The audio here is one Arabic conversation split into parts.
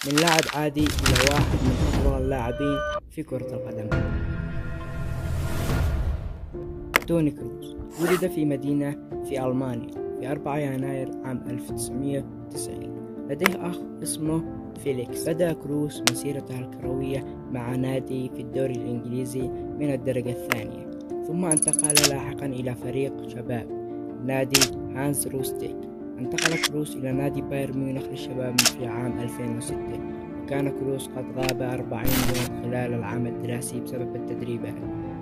من لاعب عادي إلى واحد من أفضل اللاعبين في كرة القدم. توني كروس ولد في مدينة في ألمانيا في 4 يناير عام 1990. لديه أخ اسمه فيليكس. بدأ كروس مسيرته الكروية مع نادي في الدوري الإنجليزي من الدرجة الثانية، ثم انتقل لاحقا إلى فريق شباب نادي هانز روستيك. انتقل كروس إلى نادي بايرن ميونخ للشباب في عام 2006، وكان كروس قد غاب 40 يوم خلال العام الدراسي بسبب التدريبات.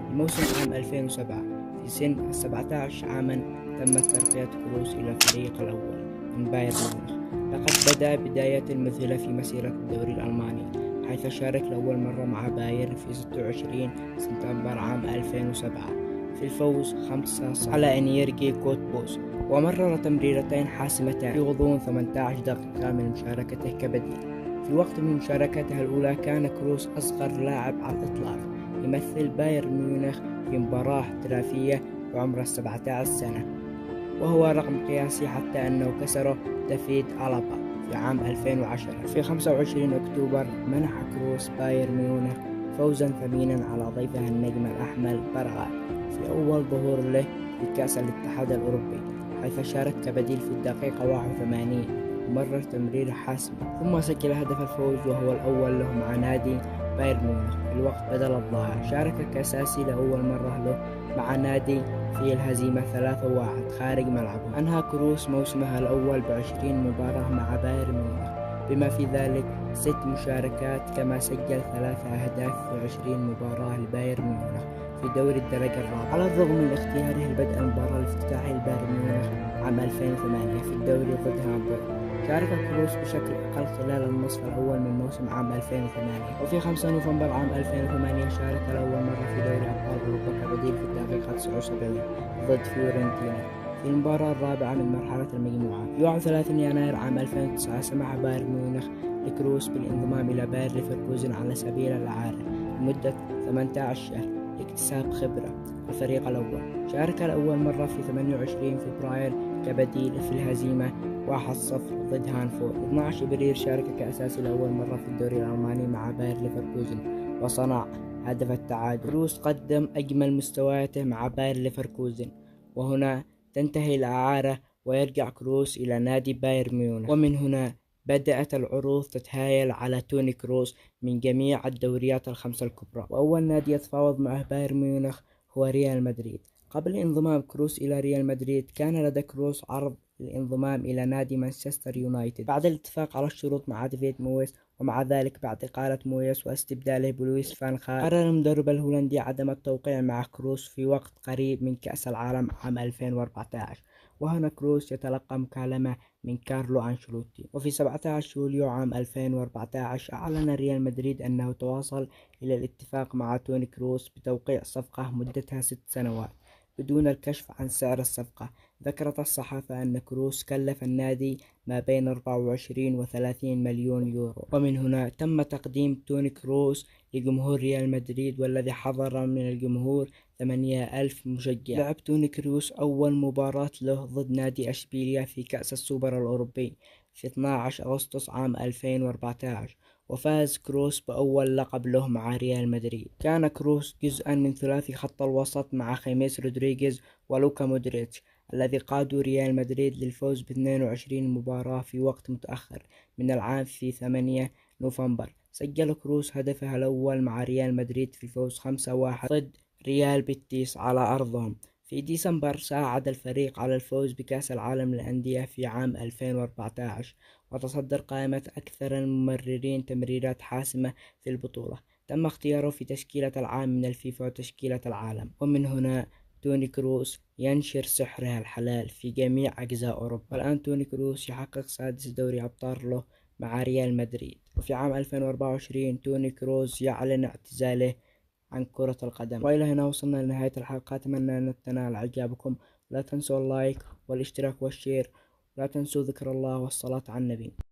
الموسم عام 2007 في سن 17 عاما تمت ترقية كروس إلى الفريق الأول من بايرن ميونخ. لقد بدأ بداية مثيرة في مسيرة الدوري الألماني، حيث شارك لأول مرة مع بايرن في 26 سبتمبر عام 2007 في الفوز 5-0 على إنيرجي كوتبوس، ومرر تمريرتين حاسمتين في غضون 18 دقيقة من مشاركته كبديل. في وقت من مشاركته الأولى كان كروس أصغر لاعب على الإطلاق يمثل بايرن ميونخ في مباراة احترافية بعمر 17 سنة، وهو رقم قياسي حتى أنه كسره دافيد ألابا في عام 2010. في 25 أكتوبر منح كروس بايرن ميونخ فوزا ثمينا على ضيفه النجم الأحمر برغا في أول ظهور له في كأس الاتحاد الأوروبي، حيث شارك كبديل في الدقيقة 81 ومرر تمرير حاسم، ثم سجل هدف الفوز وهو الأول له مع نادي بايرن ميونخ في الوقت بدل الظاهر. شارك كأساسي لأول مرة له مع نادي في الهزيمة 3-1 خارج ملعبه. أنهى كروس موسمه الأول ب20 مباراة مع بايرن ميونخ، بما في ذلك 6 مشاركات، كما سجل 3 أهداف في 20 مباراة لبايرن ميونخ في دوري الدرجة الرابعة، على الرغم من اختياره البدء المباراة الافتتاحية لبايرن ميونخ عام 2008 في الدوري ضد هامبورغ. شارك كروس بشكل أقل خلال النصف الأول من موسم عام 2008، وفي 5 نوفمبر عام 2008 شارك لأول مرة في دوري أبطال أوروبا كبديل في الدقيقة 79 ضد فيورنتينا في المباراة الرابعة من مرحلة المجموعة. في 31 يناير عام 2009 سمح بايرن ميونخ لكروس بالانضمام إلى باير ليفركوزن على سبيل الإعارة لمدة 18 شهر لاكتساب خبرة الفريق الأول. شارك لأول مرة في 28 فبراير كبديل في الهزيمة 1-0 ضد هانفورد. 12 ابريل شارك كأساسي لأول مرة في الدوري الألماني مع باير ليفركوزن وصنع هدف التعادل. كروس قدم أجمل مستوياته مع باير ليفركوزن، وهنا تنتهي الإعارة ويرجع كروس إلى نادي باير ميونخ. ومن هنا بدأت العروض تتهايل على توني كروس من جميع الدوريات الخمسة الكبرى، وأول نادي يتفاوض معه باير ميونخ هو ريال مدريد. قبل انضمام كروس إلى ريال مدريد كان لدى كروس عرض للانضمام إلى نادي مانشستر يونايتد بعد الاتفاق على الشروط مع ديفيد مويس، ومع ذلك بعد إقالة مويس واستبداله بلويس فان خال قرر المدرب الهولندي عدم التوقيع مع كروس في وقت قريب من كأس العالم عام 2014، وهنا كروس يتلقى مكالمة من كارلو أنشيلوتي. وفي 17 يوليو عام 2014 أعلن ريال مدريد أنه تواصل إلى الاتفاق مع توني كروس بتوقيع صفقة مدتها 6 سنوات بدون الكشف عن سعر الصفقة. ذكرت الصحافة أن كروس كلف النادي ما بين 24 و30 مليون يورو، ومن هنا تم تقديم توني كروس لجمهور ريال مدريد، والذي حضر من الجمهور 8000 مشجع. لعب توني كروس أول مباراة له ضد نادي أشبيليا في كأس السوبر الأوروبي في 12 أغسطس عام 2014، وفاز كروس بأول لقب له مع ريال مدريد. كان كروس جزءا من ثلاثي خط الوسط مع خيميس رودريغيز ولوكا مودريتش، الذي قادوا ريال مدريد للفوز ب 22 مباراة في وقت متأخر من العام. في 8 نوفمبر سجل كروس هدفه الأول مع ريال مدريد في الفوز 5-1 ضد ريال بيتيس على أرضهم. في ديسمبر ساعد الفريق على الفوز بكأس العالم للأندية في عام 2014، وتصدر قائمة أكثر الممررين تمريرات حاسمة في البطولة. تم اختياره في تشكيلة العام من الفيفا وتشكيلة العالم. ومن هنا توني كروس ينشر سحره الحلال في جميع أجزاء أوروبا. والآن توني كروس يحقق 6 دوري أبطال له مع ريال مدريد. وفي عام 2024 توني كروس يعلن اعتزاله عن كرة القدم. وإلى هنا وصلنا لنهاية الحلقة، أتمنى أن تنال إعجابكم. لا تنسوا اللايك والاشتراك والشير، ولا تنسوا ذكر الله والصلاة على النبي.